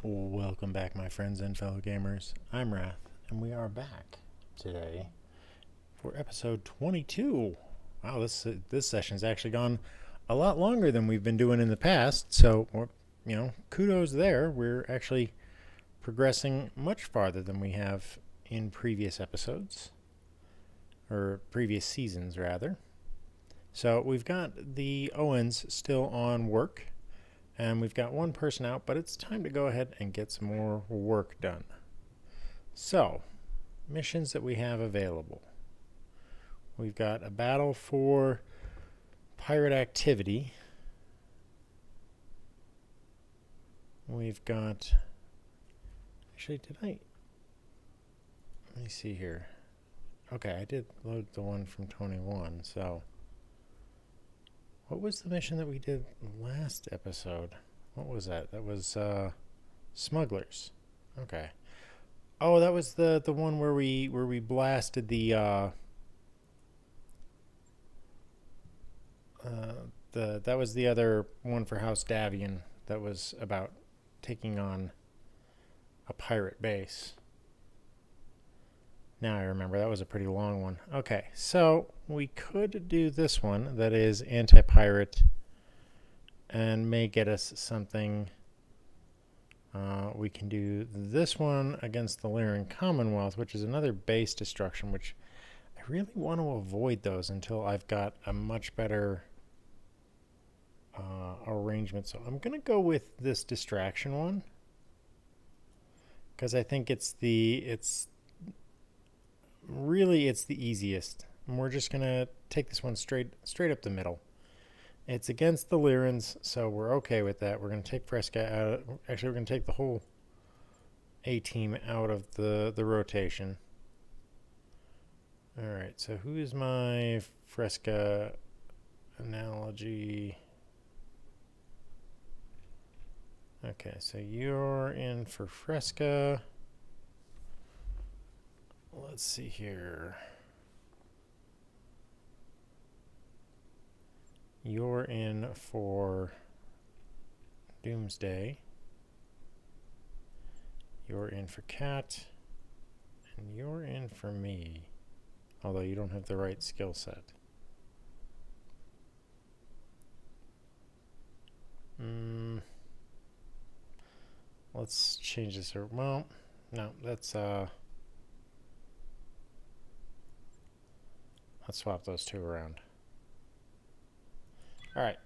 Welcome back, my friends and fellow gamers. I'm Wrath, and we are back today for episode 22. Wow, this session's actually gone a lot longer than we've been doing in the past. So, kudos there. We're actually progressing much farther than we have in previous episodes, or previous seasons, rather. So we've got the Owens still on work. And we've got one person out, but it's time to go ahead and get some more work done. So, missions that we have available. We've got a battle for pirate activity. We've got... Actually, did I... Let me see here. Okay, I did load the one from 21, so... What was the mission that we did last episode? What was that? That was smugglers. Okay. Oh, that was the one where we blasted the that was the other one for House Davian that was about taking on a pirate base. Now I remember, that was a pretty long one. Okay, so we could do this one that is anti-pirate and may get us something. We can do this one against the Lyran Commonwealth, which is another base destruction, which I really want to avoid those until I've got a much better arrangement. So I'm going to go with this distraction one because I think it's the easiest. And we're just going to take this one straight up the middle. It's against the Lyrans, so we're okay with that. We're going to take Fresca out. Actually, we're going to take the whole A-team out of the rotation. Alright, so who is my Fresca analogy? Okay, so you're in for Fresca. Let's see here. You're in for Doomsday. You're in for Cat. And you're in for me. Although you don't have the right skill set. Let's change this. Well, no, let's swap those two around. Alright.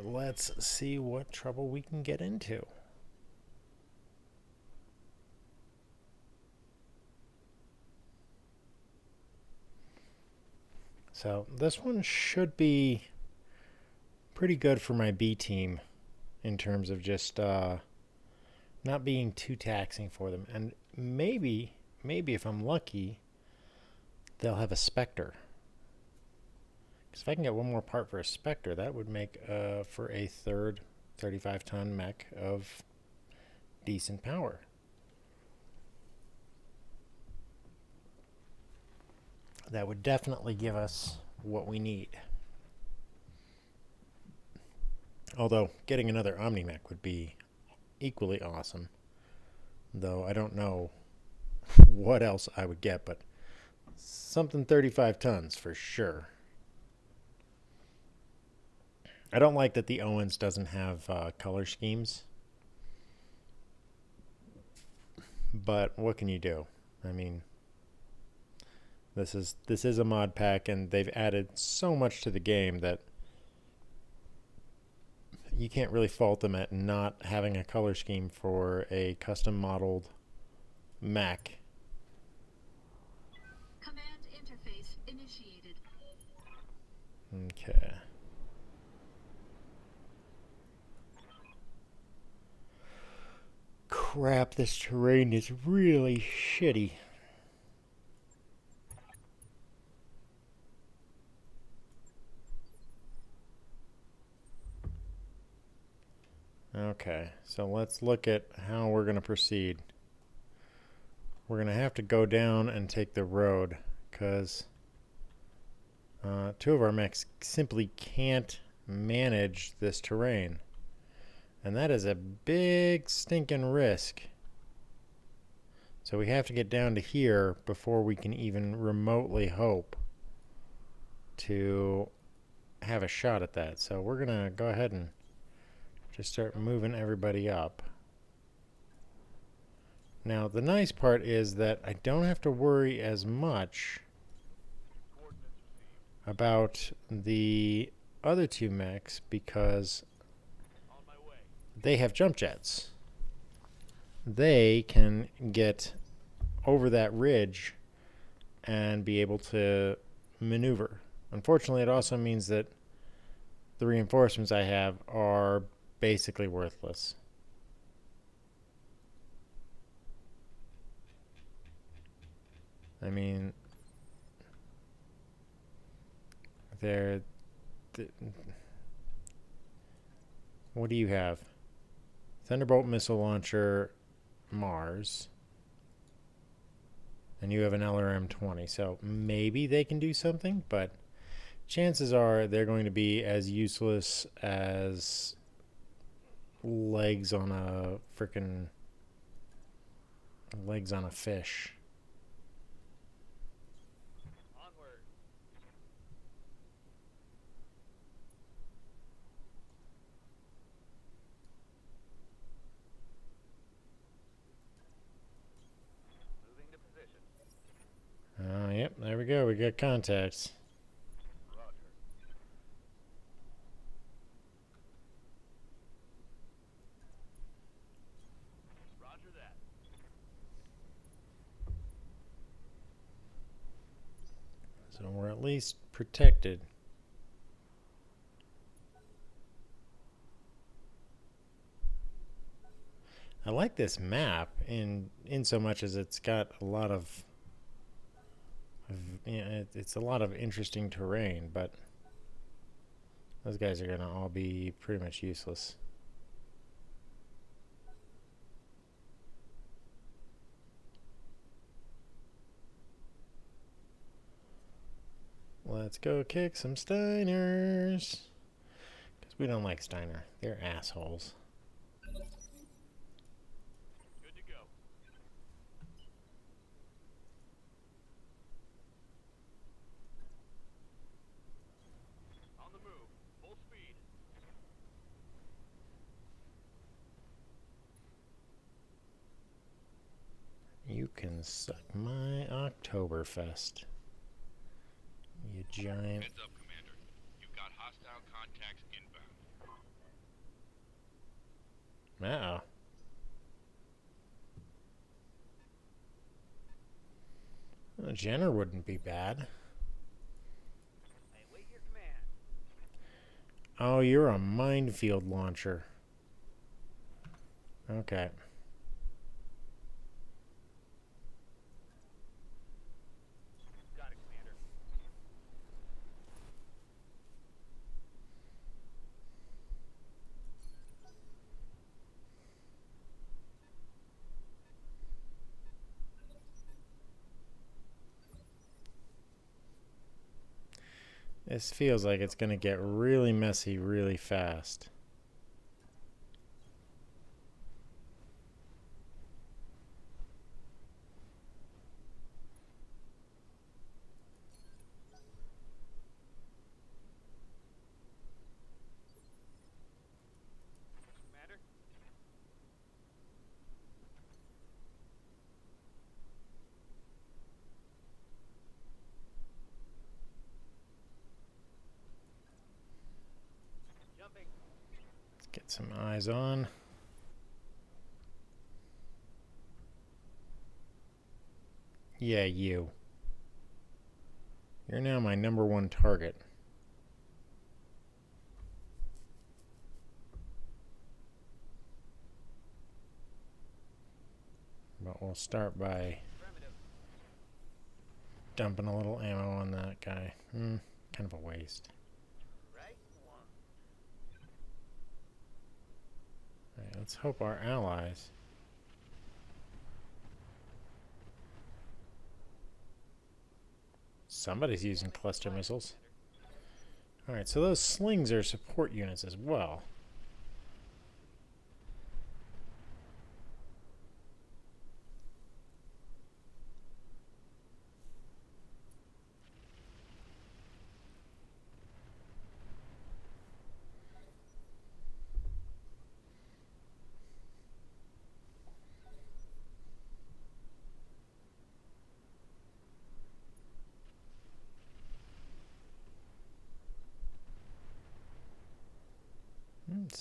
Let's see what trouble we can get into. So this one should be pretty good for my B team in terms of just not being too taxing for them. And maybe if I'm lucky, they'll have a Spectre. Because if I can get one more part for a Spectre, that would make for a third 35-ton mech of decent power. That would definitely give us what we need. Although, getting another Omni-Mech would be equally awesome. Though I don't know what else I would get, but something 35 tons for sure. I don't like that the Owens doesn't have color schemes. But what can you do? I mean, this is a mod pack, and they've added so much to the game that you can't really fault them at not having a color scheme for a custom modeled Mac. Command interface initiated. Okay. Crap, this terrain is really shitty. Okay, so let's look at how we're going to proceed. We're going to have to go down and take the road, because two of our mechs simply can't manage this terrain. And that is a big stinking risk. So we have to get down to here before we can even remotely hope to have a shot at that. So we're going to go ahead and just start moving everybody up. Now, the nice part is that I don't have to worry as much about the other two mechs because they have jump jets. They can get over that ridge and be able to maneuver. Unfortunately, it also means that the reinforcements I have are basically worthless. I mean, they're... What do you have? Thunderbolt missile launcher, Mars. And you have an LRM-20, so maybe they can do something, but chances are they're going to be as useless as legs on a fish. Onward. Moving to position. Yep, there we go. We got contacts. Roger. Roger that. So we're at least protected. I like this map in so much as it's got a lot of it's a lot of interesting terrain, but those guys are gonna all be pretty much useless. Let's go kick some Steiners. Because we don't like Steiner. They're assholes. Good to go. On the move. Full speed. You can suck my Oktoberfest. You giant... Heads up, Commander. You've got hostile contacts inbound. Uh-oh. Well, Jenner wouldn't be bad. I await your command. Oh, you're a minefield launcher. Okay. Got it, Commander. This feels like it's going to get really messy really fast. Commander? Jumping. Let's get some eyes on. Yeah, you. You're now my #1 target. But we'll start by Affirmative. dumping a little ammo on that guy. Kind of a waste. Right one. Alright, let's hope our allies... Somebody's using cluster missiles. Alright, so those slings are support units as well.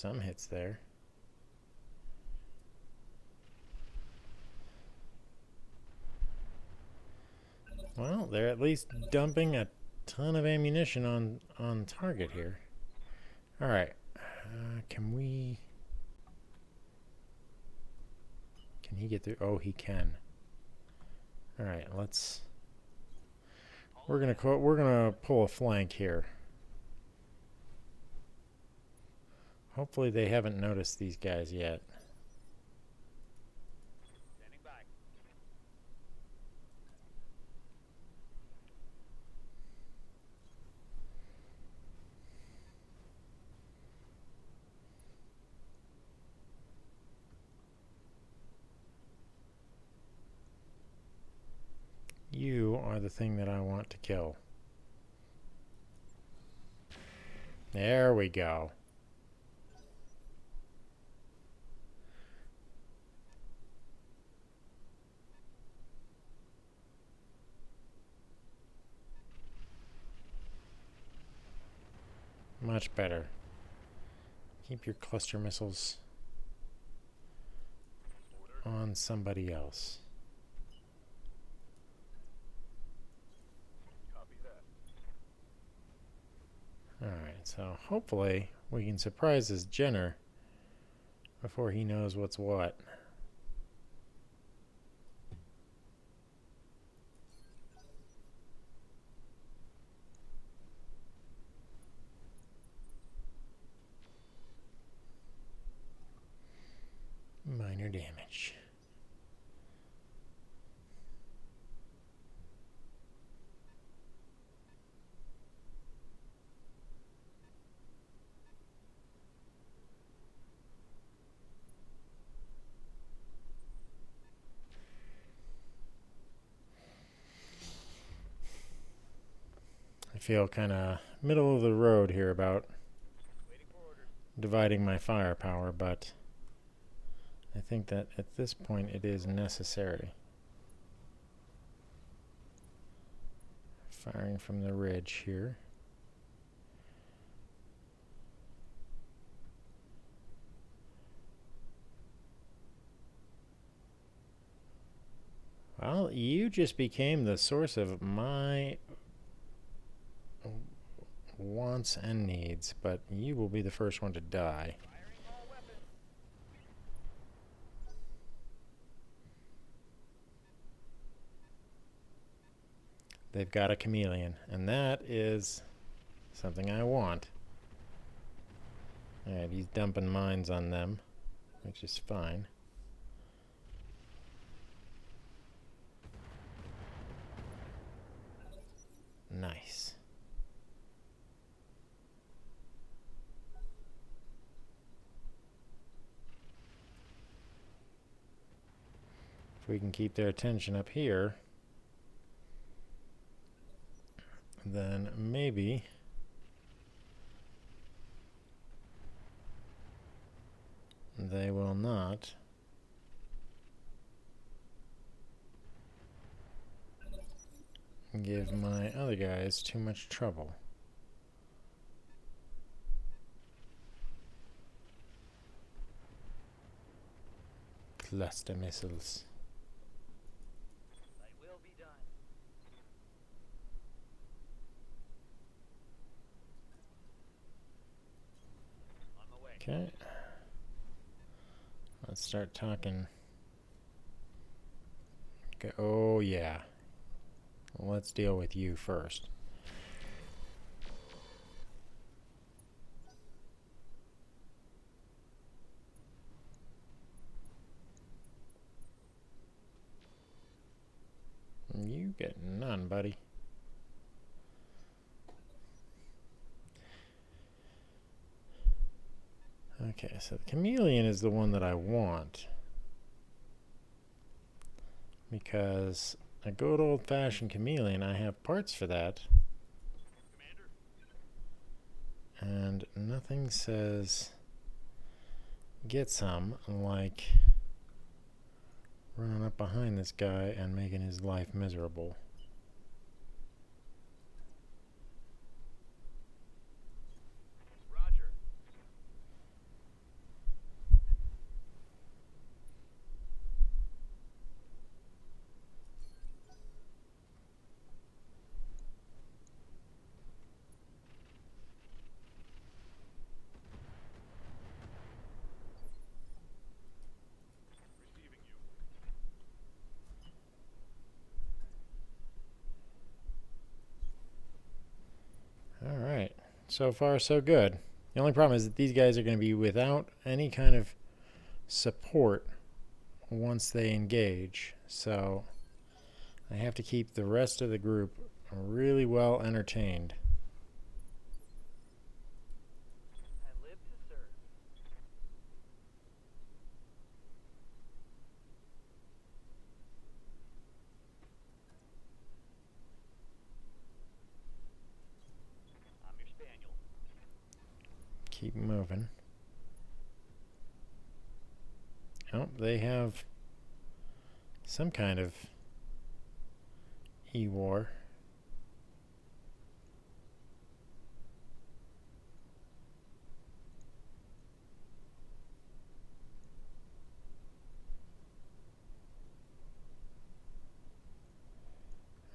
some hits there. Well, they're at least dumping a ton of ammunition on target here. All right, can we? Can he get through? Oh, he can. All right, let's. We're gonna pull a flank here. Hopefully they haven't noticed these guys yet. Standing by. You are the thing that I want to kill. There we go. Much better. Keep your cluster missiles on somebody else. Copy that. Alright, so hopefully we can surprise this Jenner before he knows what's what. Minor damage. I feel kind of middle of the road here about Waiting for orders. dividing my firepower, but I think that at this point it is necessary. Firing from the ridge here. Well, you just became the source of my wants and needs, but you will be the first one to die. Firing all weapons. They've got a chameleon, and that is something I want. Alright, he's dumping mines on them, which is fine. Nice. If we can keep their attention up here, then maybe they will not give my other guys too much trouble. Cluster missiles. Thy will be done. On my way. Okay. Let's start talking. Okay. Oh, yeah. Let's deal with you first. You get none, buddy. Okay, so the chameleon is the one that I want. Because a good old-fashioned chameleon, I have parts for that. Commander. And nothing says get some like running up behind this guy and making his life miserable. Roger. So far, so good. The only problem is that these guys are going to be without any kind of support once they engage. So I have to keep the rest of the group really well entertained. I live to serve. I'm your spaniel. Keep moving. Oh, they have some kind of E-war.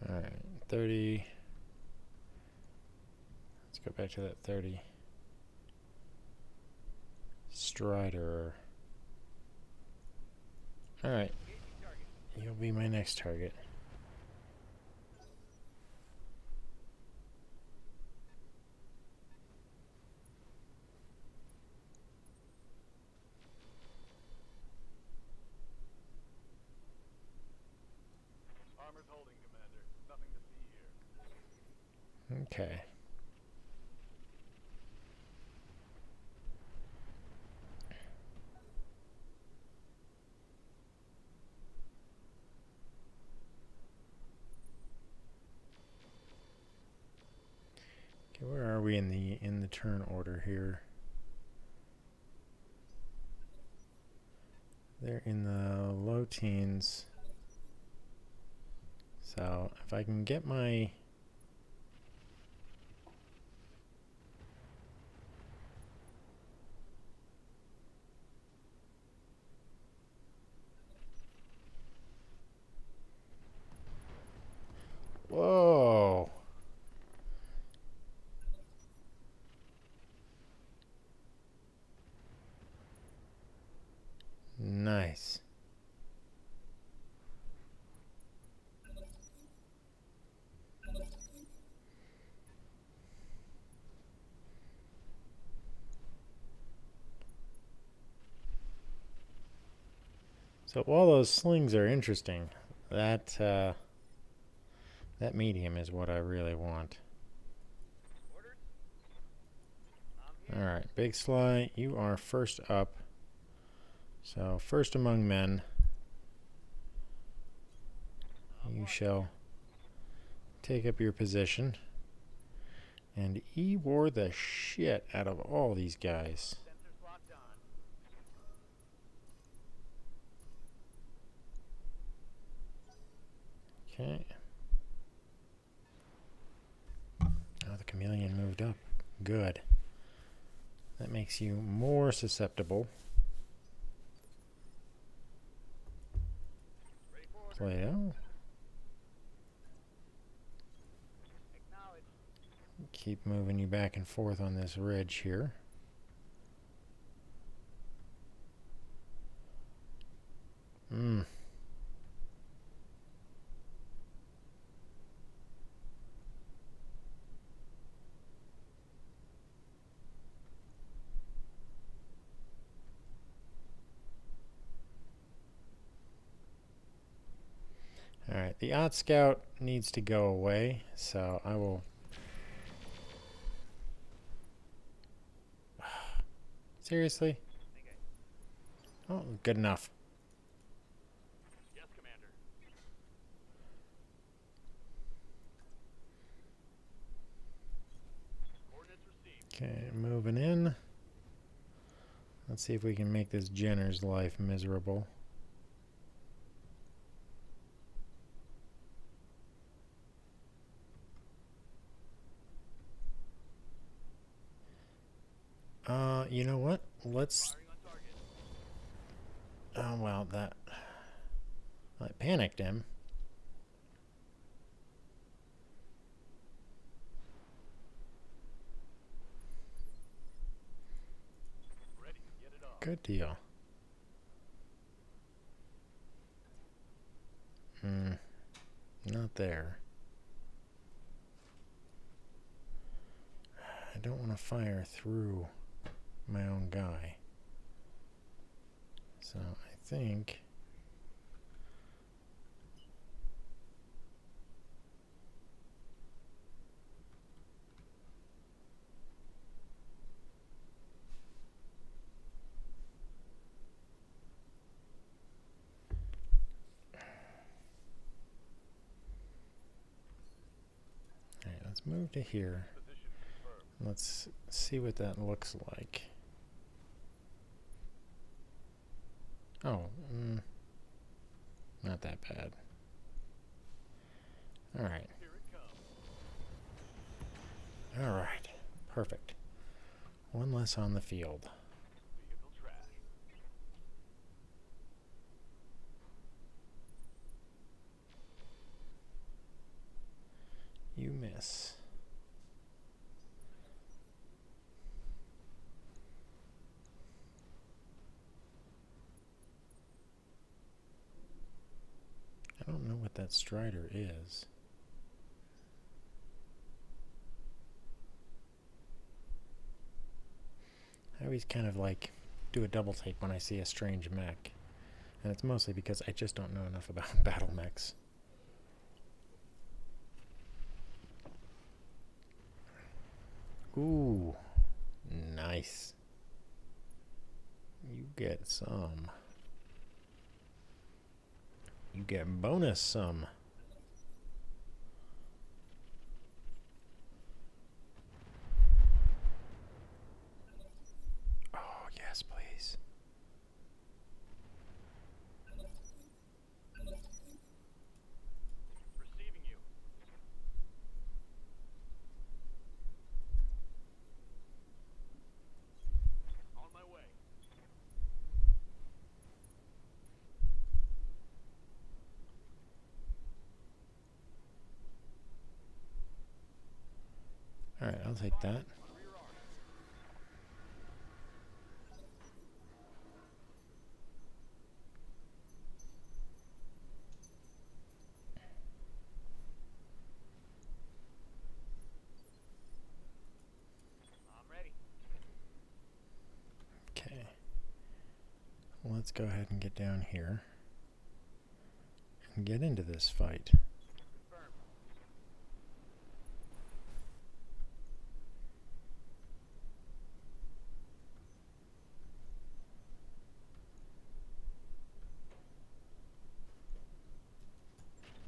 Alright, 30. Let's go back to that 30. Strider. Alright, Engaging target. you'll be my next target. Armor's holding, Commander. Nothing to see here. Okay. Okay, where are we in the turn order here? They're in the low teens. So if I can get my Whoa. Nice. So while those slings are interesting, that that medium is what I really want. Orders? I'm here. Alright, Big Sly, you are first up. So first among men, you shall take up your position and E-war the shit out of all these guys. Sensors locked on. Okay. Oh, the chameleon moved up. Good. That makes you more susceptible. Ready for order. Plato. Acknowledge. Keep moving you back and forth on this ridge here. Hmm. Alright, the Odd Scout needs to go away, so I will... Seriously? Oh, good enough. Yes, Commander. Coordinates received. Okay, moving in. Let's see if we can make this Jenner's life miserable. You know what? Let's... Firing on target. Oh, well, that... I panicked him. Ready. Get it on. Good deal. Not there. I don't want to fire through my own guy. So I think alright, let's move to here. Position confirmed. Let's see what that looks like. Oh, not that bad. Alright. Here it comes. Alright. Perfect. One less on the field. Vehicle trash. You miss. I don't know what that Strider is. I always kind of like do a double take when I see a strange mech. And it's mostly because I just don't know enough about battle mechs. Ooh, nice. You get some. You get bonus some. Oh, yes, please. Receiving you. On my way. Alright, I'll take that. On rear arm. I'm ready. Okay. Let's go ahead and get down here and get into this fight. Confirmed.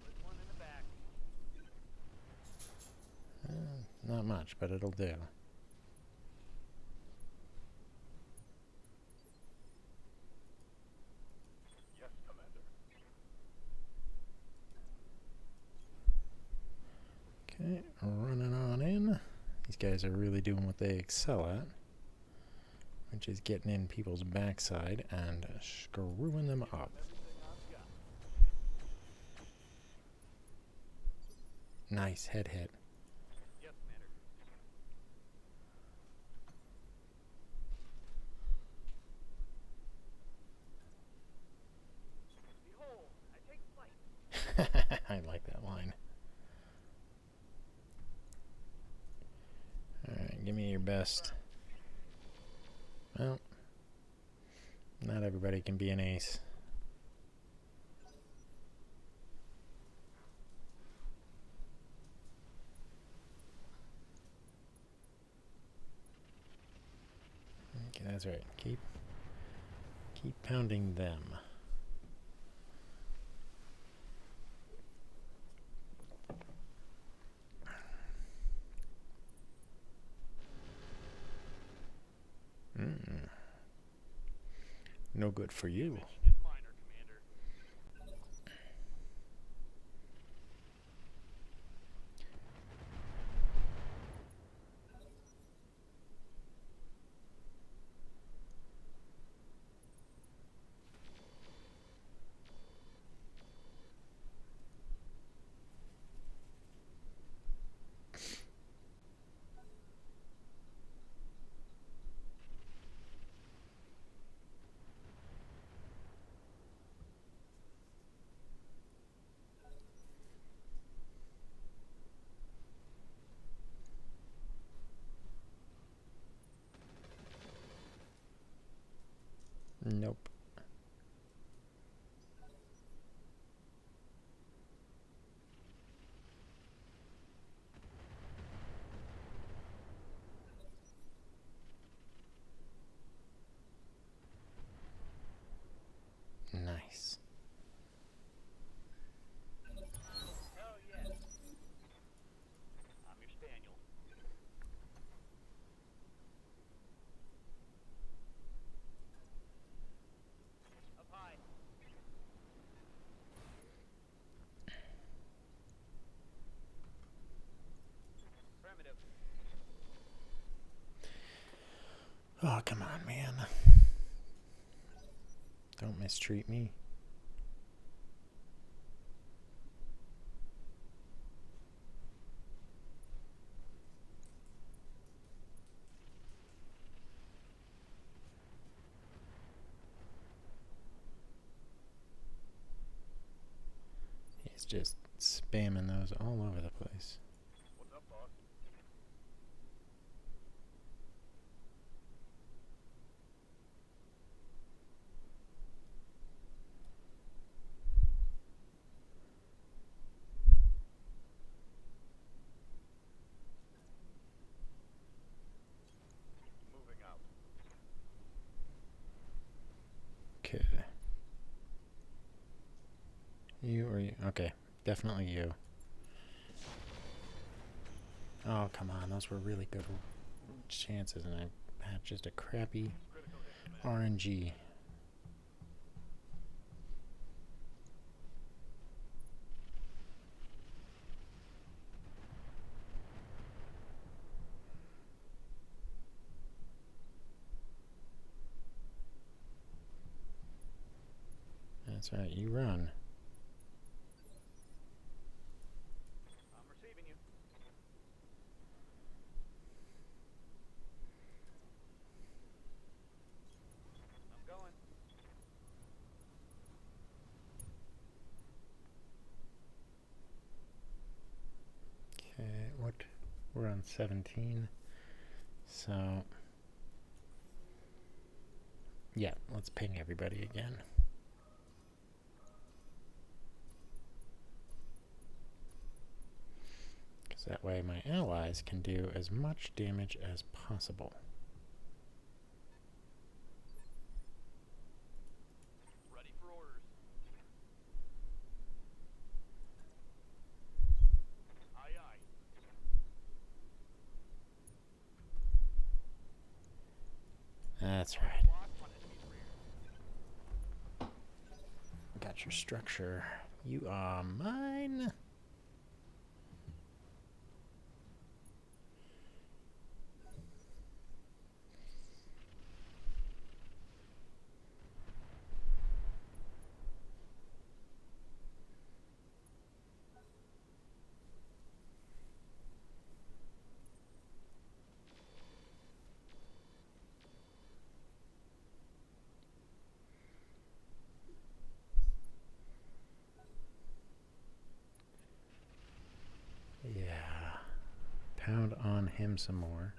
Put one in the back. Not much, but it'll do. Yes, Commander. Okay, running on in. These guys are really doing what they excel at, which is getting in people's backside and screwing them up. Everything I've got. Nice head hit. Yes, Commander. Behold, I take flight. I like that line. Alright, give me your best. Well, not everybody can be an ace. Okay, that's right. Keep pounding them. No good for you. Damage is minor, Commander. Nope. Nice. Hell yes. I'm your spaniel. Up high. Primitive. Oh, come on, man. Don't mistreat me. He's just spamming those all over the place. What's up, boss? Moving out. Okay. You or you? Okay, definitely you. Oh, come on. Those were really good chances, and I had just a crappy Critical hit, Commander. RNG. That's right, you run. I'm receiving you. I'm going. Okay, what? We're on 17. So, yeah, let's ping everybody again. Because that way my allies can do as much damage as possible. Ready for orders. Aye, aye. That's right. Lock on enemy's rear. Got your structure. You are mine. Yeah. Pound on him some more.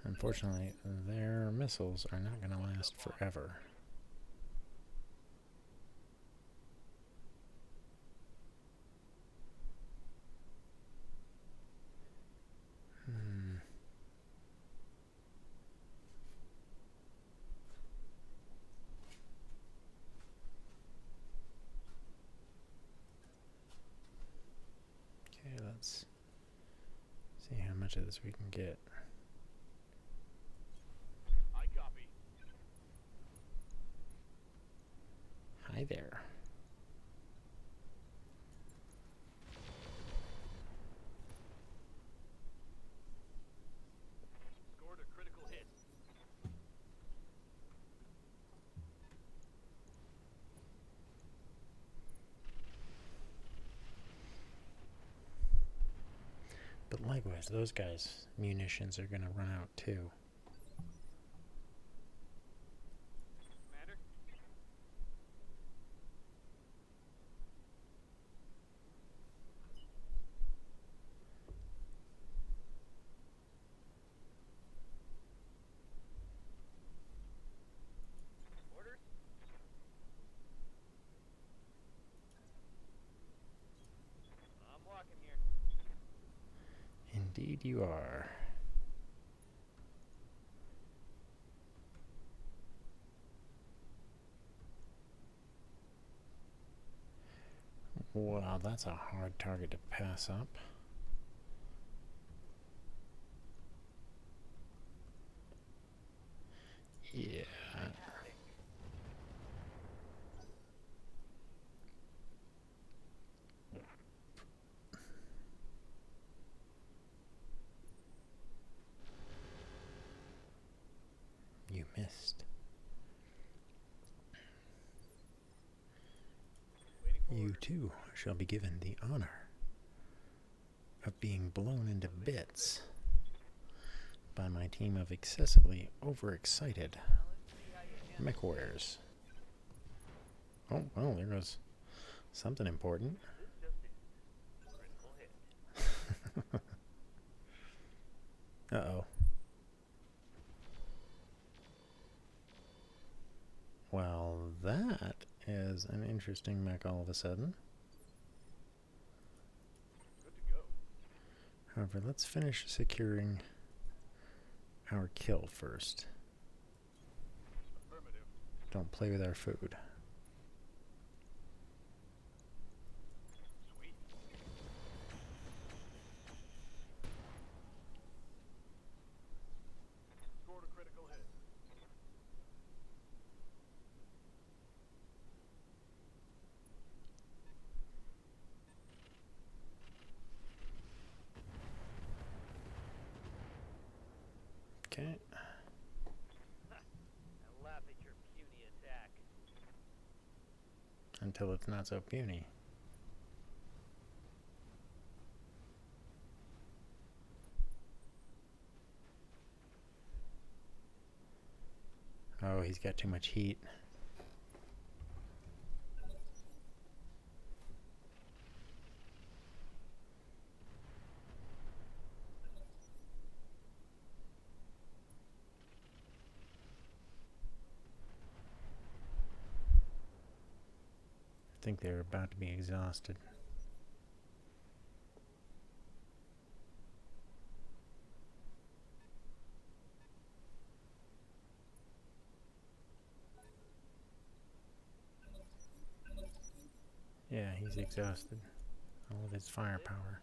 Unfortunately, their missiles are not going to last forever. Okay, let's see how much of this we can get. I copy. Hi there. Scored a critical hit. But likewise, those guys' munitions are going to run out too. Commander? Indeed you are. Wow, that's a hard target to pass up. Yeah. You missed. You too shall be given the honor of being blown into bits by my team of excessively overexcited mech warriors. Oh, well, there goes something important. Uh-oh. Well, that is an interesting mech all of a sudden. Good to go. However, let's finish securing our kill first. Affirmative. Don't play with our food. Sweet. Scored a critical hit. Okay. I laugh at your puny attack. Until it's not so puny. Oh, he's got too much heat. I think they're about to be exhausted. Yeah, he's exhausted. All of his firepower.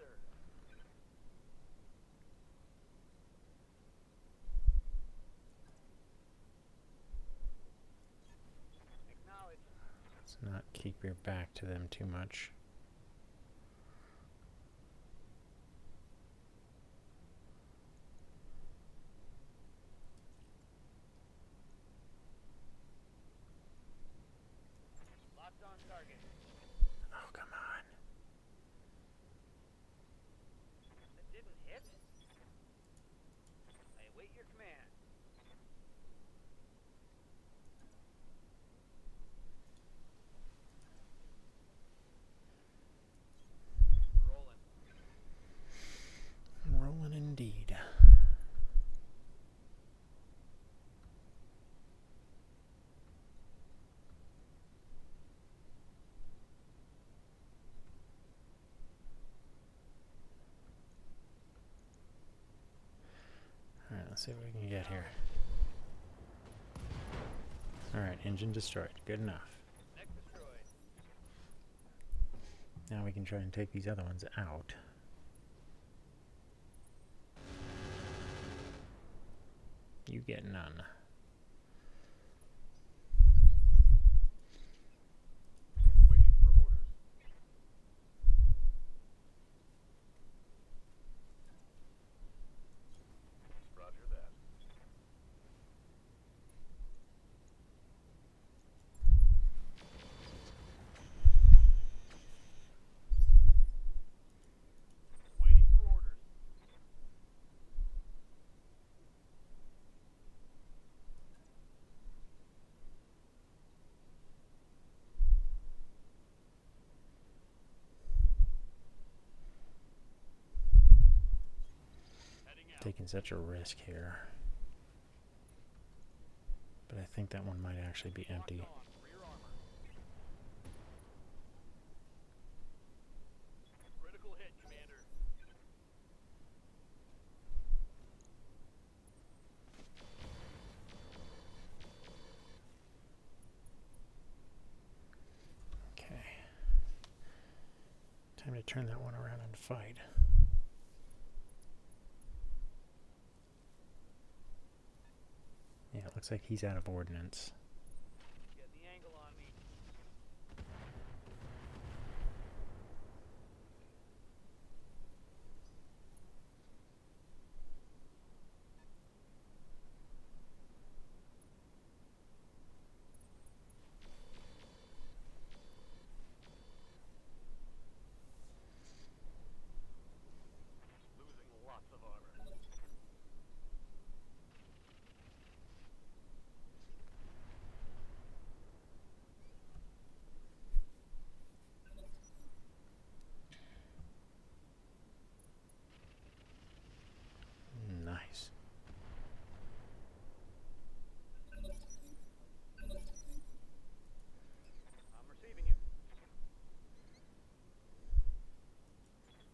Acknowledge. Let's not keep your back to them too much. Locked on target. Oh, come on. That didn't hit? I await your command. Rolling. Rolling indeed. Alright, let's see what we can get here. Alright, engine destroyed. Good enough. Neck destroyed. Now we can try and take these other ones out. You get none. Waiting for orders. Roger that. Waiting for orders. Heading out. Taking such a risk here. But I think that one might actually be empty. Locked on. Rear armor. Critical hit, Commander. to turn that one around and fight. Yeah, it looks like he's out of ordnance. Getting the angle on me. Losing lots of armor. Nice. I'm receiving you.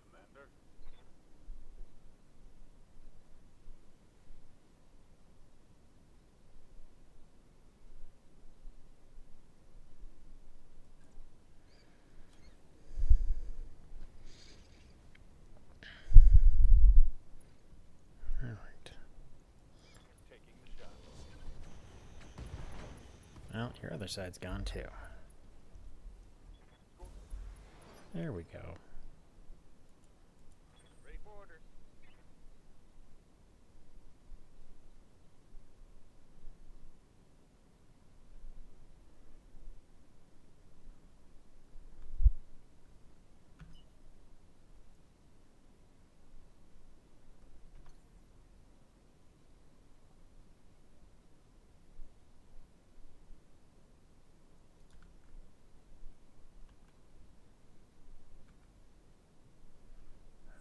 Commander. All right. Taking the shot. Well, your other side's gone too. There we go. Ready for orders.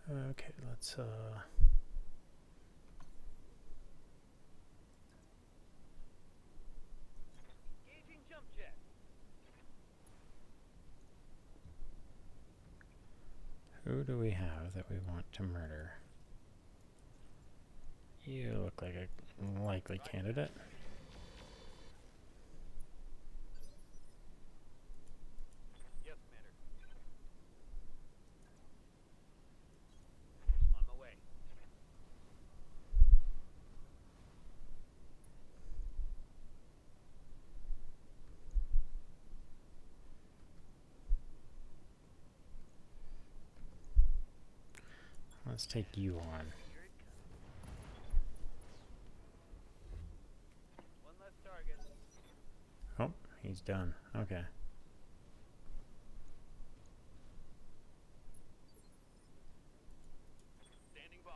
Okay, let's Engaging jump jet. who do we have that we want to murder? You look like a likely candidate. Yes, Commander. On my way. Let's take you on. Here it comes. One less target. Oh, he's done. Okay. Standing by.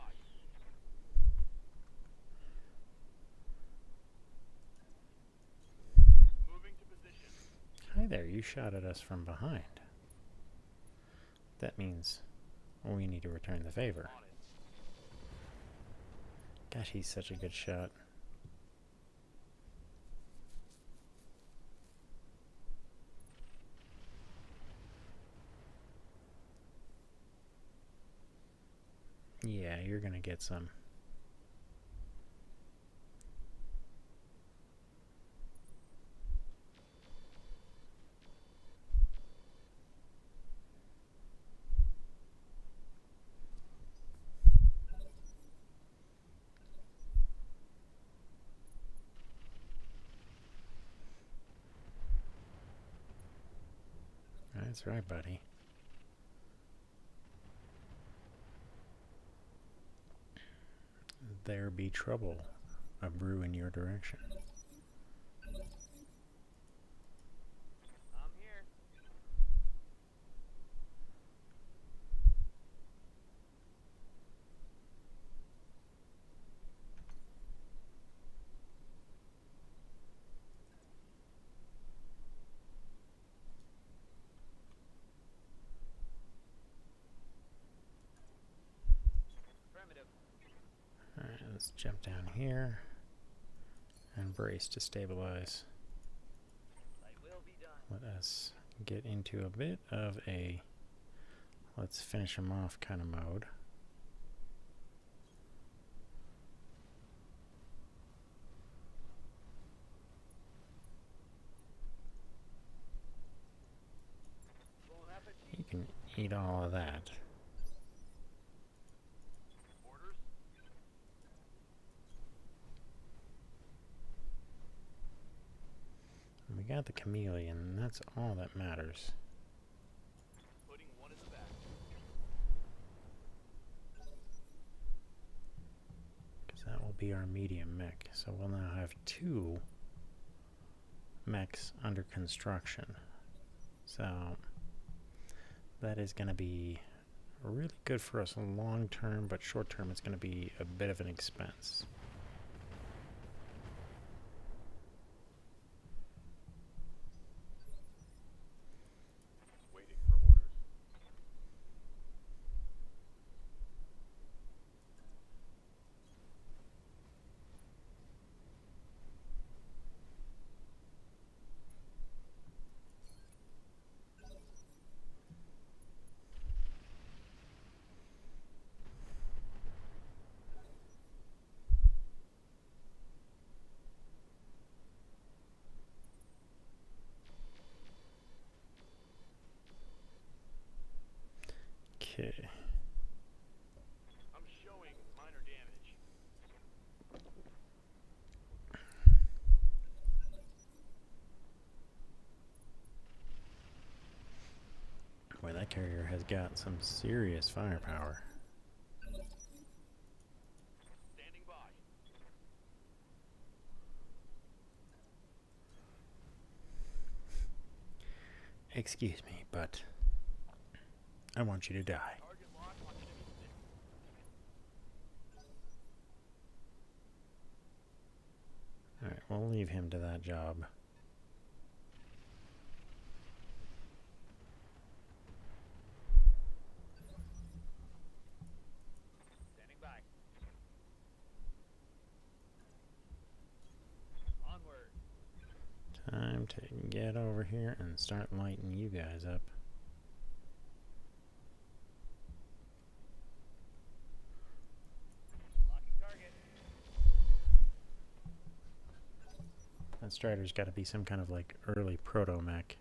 Moving to position. Hi there, you shot at us from behind. That means we need to return the favor. On it. Gosh, he's such a good shot. Yeah, you're gonna get some. That's right, buddy. There be trouble a brew in your direction. I'm here. Affirmative. Alright, let's jump down here and brace to stabilize. I will be done. Let us get into a bit of a let's finish him off kind of mode. Bon appetit. You can eat all of that. Orders? And we got the chameleon, and that's all that matters. Putting one in the back. Because that will be our medium mech. So we'll now have 2 mechs under construction. So that is going to be really good for us long term, but short term it's going to be a bit of an expense. Waiting for orders. Okay. I'm showing minor damage. Boy, that carrier has got some serious firepower. Standing by. Excuse me, but I want you to die. Target lock on enemy 6. Alright, we'll leave him to that job. Standing by. Onward. Time to get over here and start lighting you guys up. Locking target. That Strider's got to be some kind of like early proto-mech.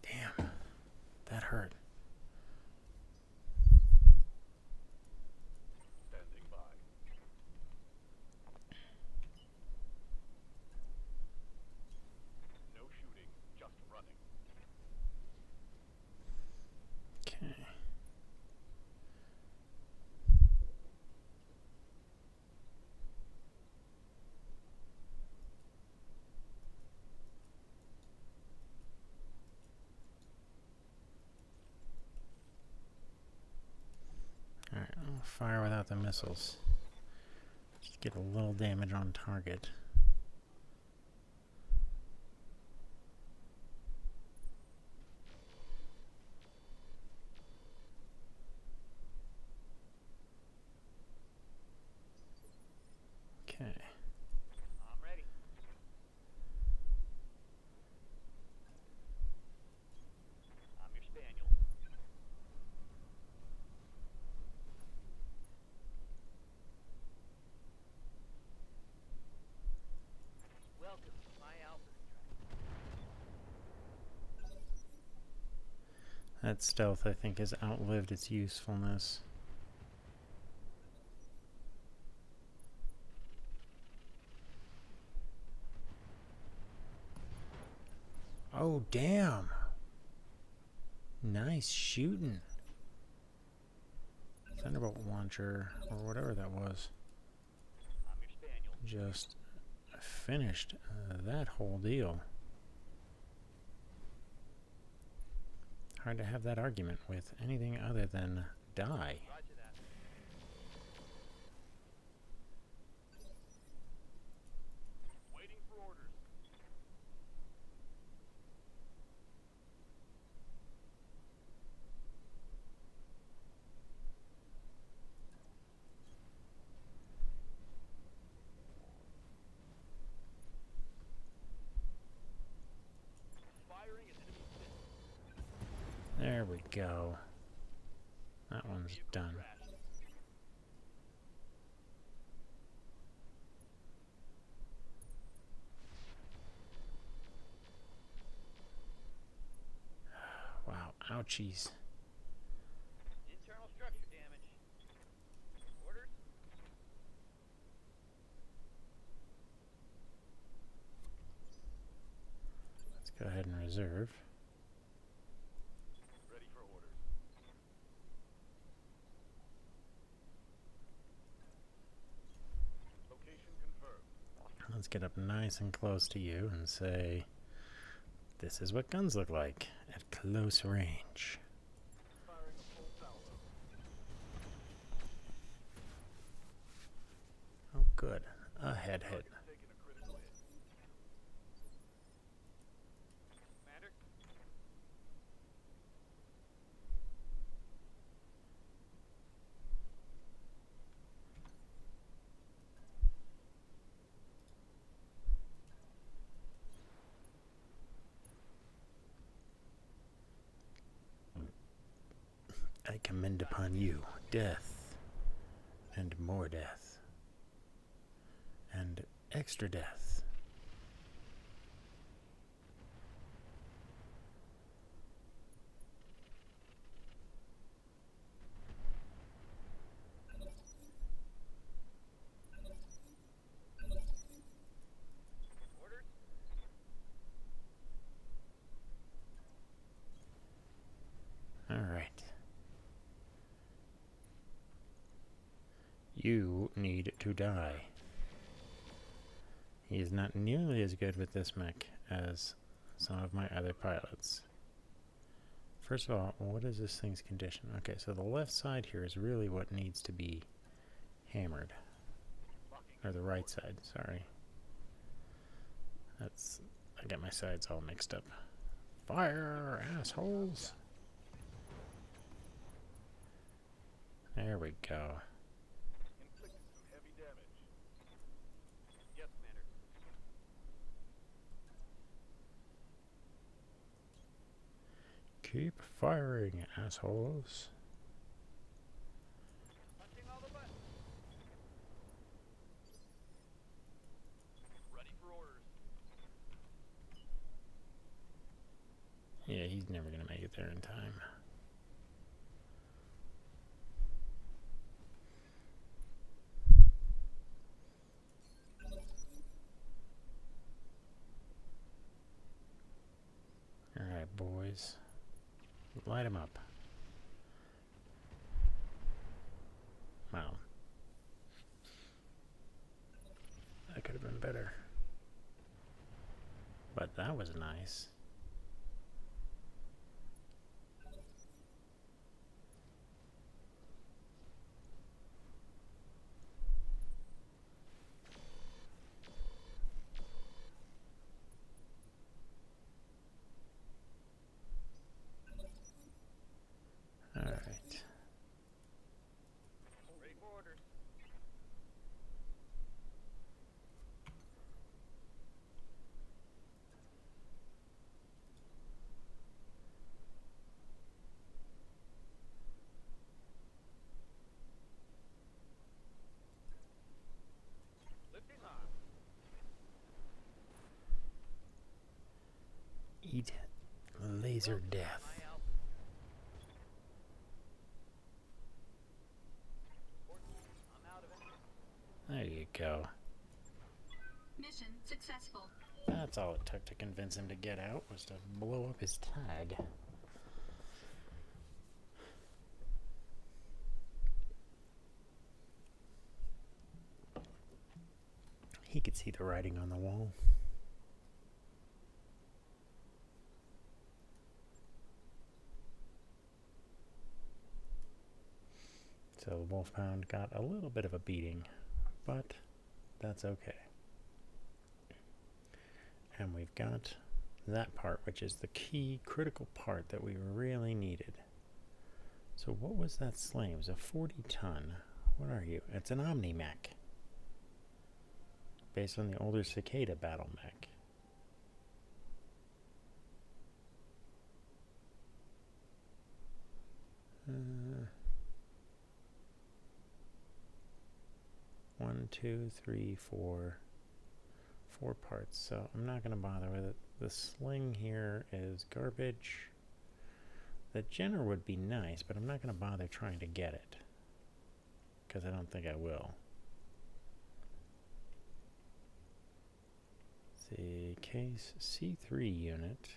Damn, that hurt. Standing by. No shooting, just running. Okay. Alright, I'll fire without the missiles. Just get a little damage on target. Okay. I'm ready. I'm your spaniel. Welcome to my alpha track. That stealth, I think, has outlived its usefulness. Oh, damn. Nice shooting. Thunderbolt launcher, or whatever that was, I'm your spaniel. just finished that whole deal. Hard to have that argument with anything other than die. Roger that. Waiting for orders. Firing at enemy 6. There we go. That one's done. Crash. Ouchies. Internal structure damage. Orders? Let's go ahead and reserve. Ready for orders. Location confirmed. Let's get up nice and close to you and say, this is what guns look like at close range. Firing a full salvo. Oh, good. A head hit. Target's taking a critical hit. Commander? I commend upon you death, and more death, and extra death. Orders? All right. You need to die. He is not nearly as good with this mech as some of my other pilots. First of all, what is this thing's condition? Okay, so the left side here is really what needs to be hammered. Or the right side, sorry. I got my sides all mixed up. Fire, assholes! There we go. Inflicted some heavy damage. Yes, Commander. Keep firing, assholes. Punching all the buttons. Ready for orders. Yeah, he's never gonna make it there in time. Alright, boys. Light him up. Wow. That could have been better. But that was nice. Alright. Ready for orders. Lifting off. Eat laser death. My Alpha. I'm out of it. There you go. Mission successful. That's all it took to convince him to get out, was to blow up his tag. He could see the writing on the wall. So Wolfhound got a little bit of a beating, but that's okay. And we've got that part, which is the key critical part that we really needed. So what was that sling? It was a 40-ton. What are you? It's an Omni mech, based on the older Cicada battle mech. One, two, three, four parts, so I'm not going to bother with it. The sling here is garbage. The Jenner would be nice, but I'm not going to bother trying to get it. Because I don't think I will. The case C3 unit.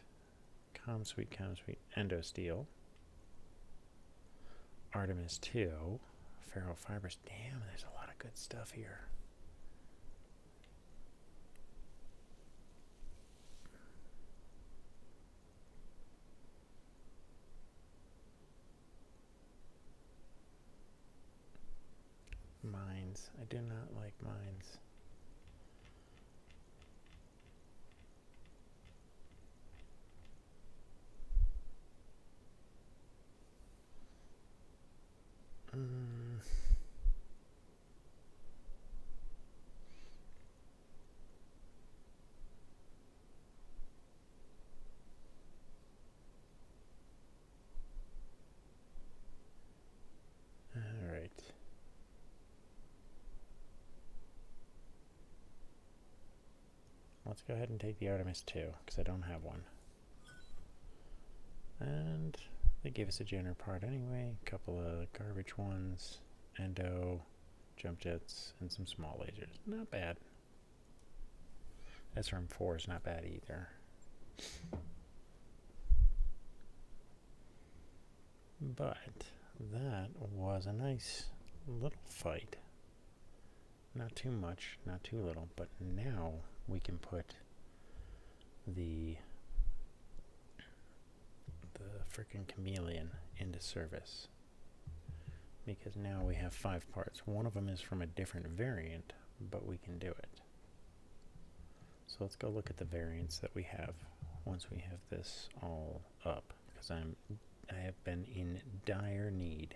Com Suite, Endo Steel. Artemis 2. Ferrofibers. Damn, there's a lot of good stuff here. Mines. I do not like mines. All right. Let's go ahead and take the Artemis 2, because I don't have one. And they gave us a Jenner part anyway. A couple of garbage ones. Endo, jump jets, and some small lasers. Not bad. SRM4 is not bad either. But that was a nice little fight. Not too much, not too little, but now we can put the freaking chameleon into service. Because now we have 5 parts. One of them is from a different variant, but we can do it. So let's go look at the variants that we have once we have this all up. Because I have been in dire need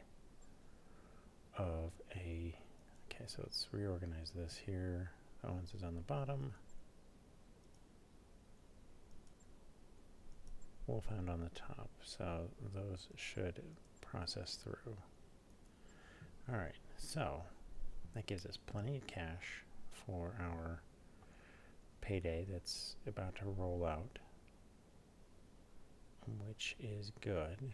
of a... Okay, so let's reorganize this here. That one's is on the bottom. Wolfhound on the top. So those should process through. Alright, so that gives us plenty of cash for our payday that's about to roll out, which is good.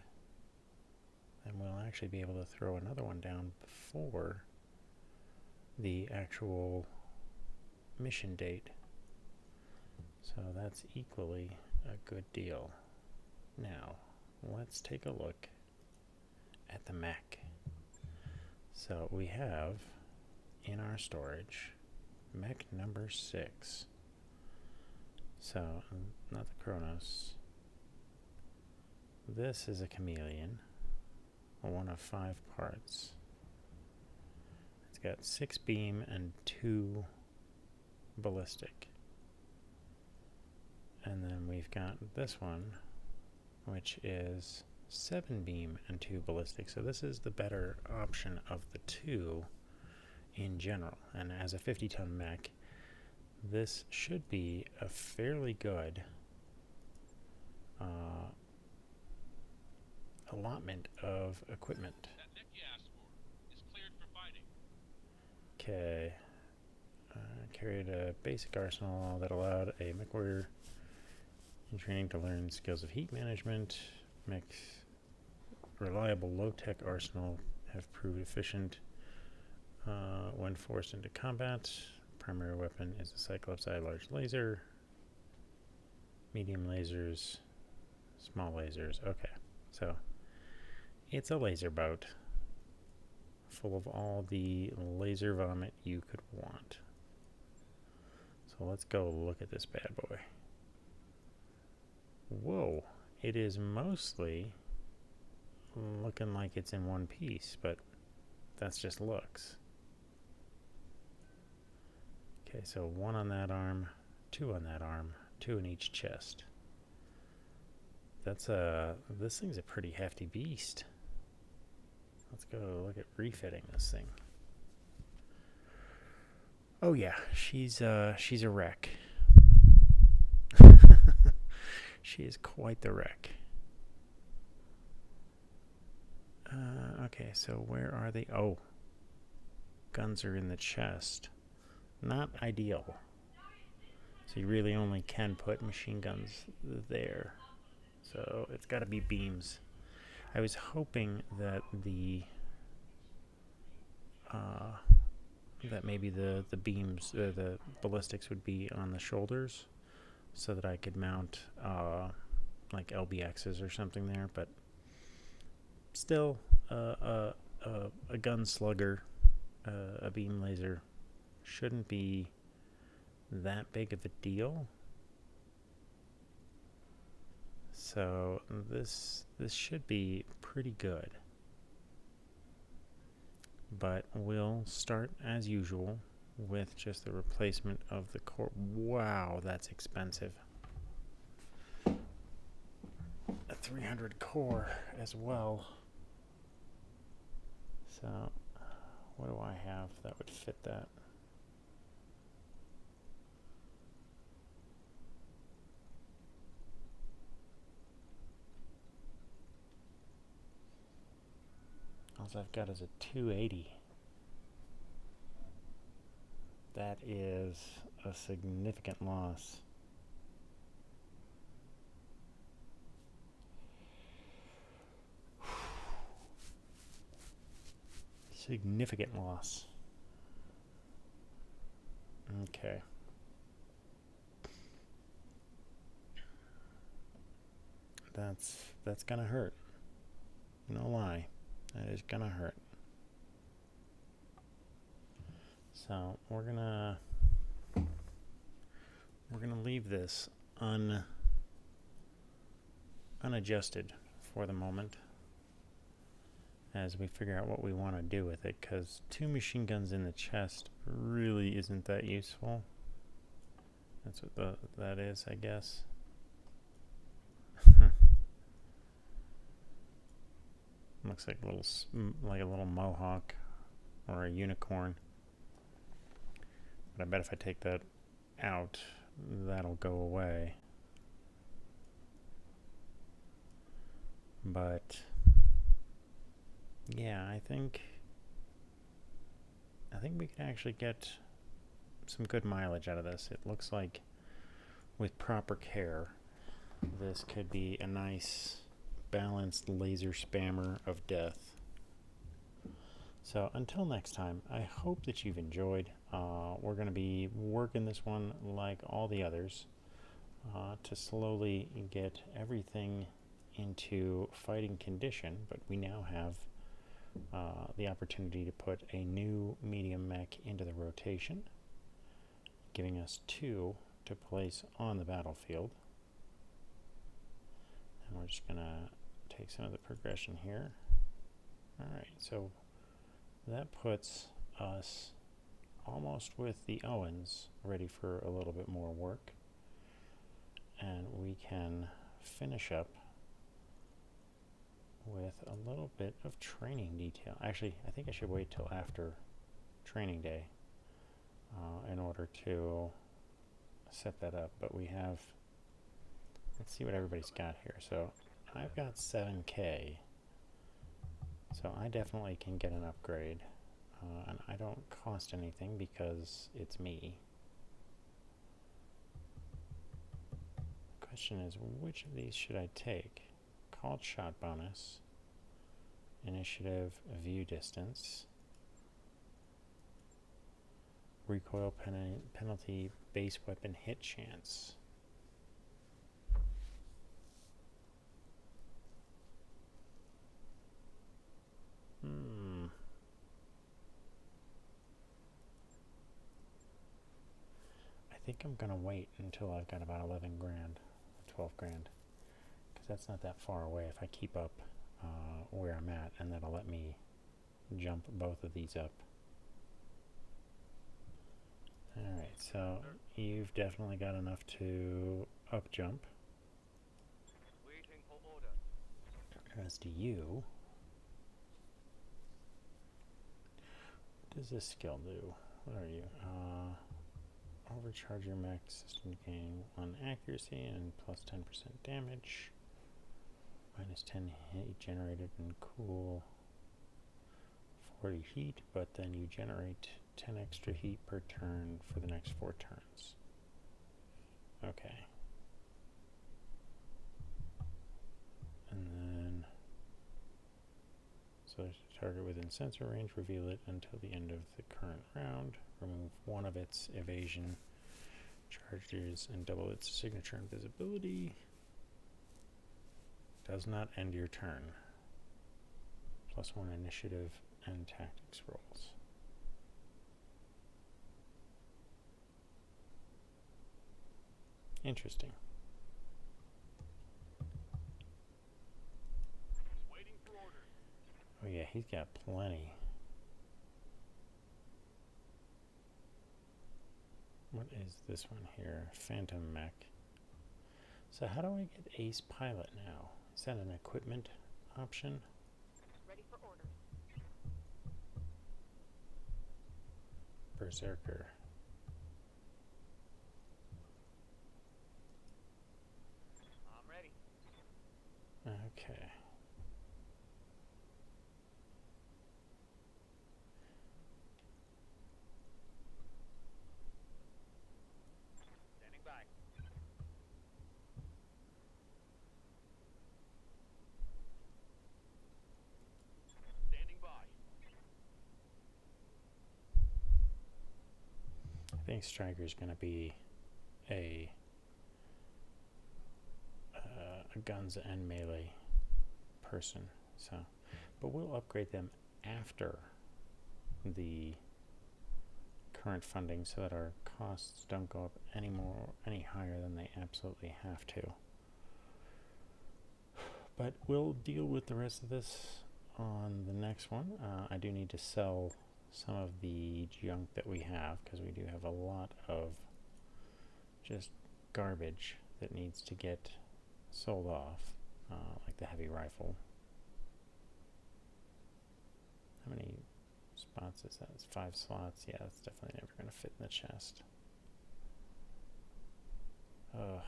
And we'll actually be able to throw another one down before the actual mission date. So that's equally a good deal. Now, let's take a look at the mech. So we have in our storage mech number 6. So, not the Kronos. This is a chameleon, one of 5 parts. It's got 6 beam and 2 ballistic. And then we've got this one, which is 7 beam and 2 ballistic. So this is the better option of the 2 in general. And as a 50-ton mech, this should be a fairly good allotment of equipment. That mech you asked for is cleared for fighting. Okay. Carried a basic arsenal that allowed a mech warrior in training to learn skills of heat management. Mech's reliable low-tech arsenal have proved efficient when forced into combat. Primary weapon is a Cyclops-eye large laser. Medium lasers. Small lasers. Okay, so it's a laser boat full of all the laser vomit you could want. So let's go look at this bad boy. Whoa, it is mostly looking like it's in one piece, but that's just looks. Okay, so 1 on that arm, 2 on that arm, 2 in each chest. That's this thing's a pretty hefty beast. Let's go look at refitting this thing. Oh yeah, she's a wreck. She is quite the wreck. Okay, so where are they? Oh, guns are in the chest. Not ideal. So you really only can put machine guns there. So it's got to be beams. I was hoping that that maybe the beams, the ballistics would be on the shoulders, so that I could mount like LBXs or something there. But still, a gunslugger, a beam laser, shouldn't be that big of a deal. So this should be pretty good. But we'll start as usual with just the replacement of the core. Wow, that's expensive. A 300 core as well. So what do I have that would fit that? All I've got is a 280. That is a significant loss. Significant loss. Okay. That's gonna hurt. No lie. That is gonna hurt. So we're gonna leave this unadjusted for the moment as we figure out what we want to do with it, because 2 machine guns in the chest really isn't that useful. That's what that is, I guess. Looks like a little mohawk or a unicorn. But I bet if I take that out, that'll go away. But yeah, I think we can actually get some good mileage out of this. It looks like with proper care, this could be a nice balanced laser spammer of death. So until next time, I hope that you've enjoyed. We're going to be working this one like all the others to slowly get everything into fighting condition, but we now have the opportunity to put a new medium mech into the rotation, giving us 2 to place on the battlefield. And we're just going to take some of the progression here. Alright, so that puts us almost with the Owens ready for a little bit more work. And we can finish up with a little bit of training detail. Actually, I think I should wait till after training day in order to set that up. But we have, let's see what everybody's got here. So I've got 7K. So I definitely can get an upgrade. And I don't cost anything because it's me. The question is, which of these should I take? Called shot bonus, initiative, view distance, recoil penalty, base weapon hit chance. I think I'm gonna wait until I've got about 11 grand, 12 grand, because that's not that far away if I keep up where I'm at, and that'll let me jump both of these up. Alright, so you've definitely got enough to up jump. Waiting for order. As do you. What does this skill do? What are you? Overcharge your mech system gain 1 accuracy and plus 10% damage. Minus 10 heat generated and cool 40 heat, but then you generate 10 extra heat per turn for the next 4 turns. Okay. And then Select a target within sensor range, reveal it until the end of the current round. Remove one of its evasion charges and double its signature and visibility. Does not end your turn. +1 initiative and tactics rolls. Interesting. Waiting for orders. Oh yeah, he's got plenty. What is this one here? Phantom Mech. So how do I get Ace Pilot now? Is that an equipment option? Ready for orders. Berserker. I'm ready. Okay. Standing by. Standing by. I think Striker's going to be a guns and melee person. So, but we'll upgrade them after the current funding so that our costs don't go up any higher than they absolutely have to. But we'll deal with the rest of this on the next one. I do need to sell some of the junk that we have because we do have a lot of just garbage that needs to get sold off, like the heavy rifle. How many spots is that? It's 5 slots. Yeah, that's definitely never going to fit in the chest. Ugh.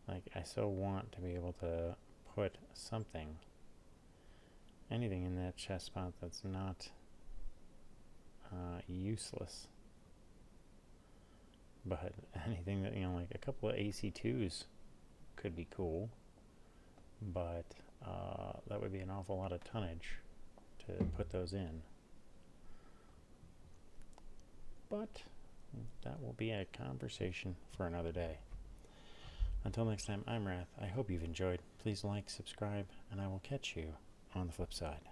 Like, I so want to be able to put something, anything in that chest spot that's not useless. But anything that, like a couple of AC2s could be cool. But that would be an awful lot of tonnage to put those in. But that will be a conversation for another day. Until next time, I'm Wrath. I hope you've enjoyed. Please like, subscribe, and I will catch you on the flip side.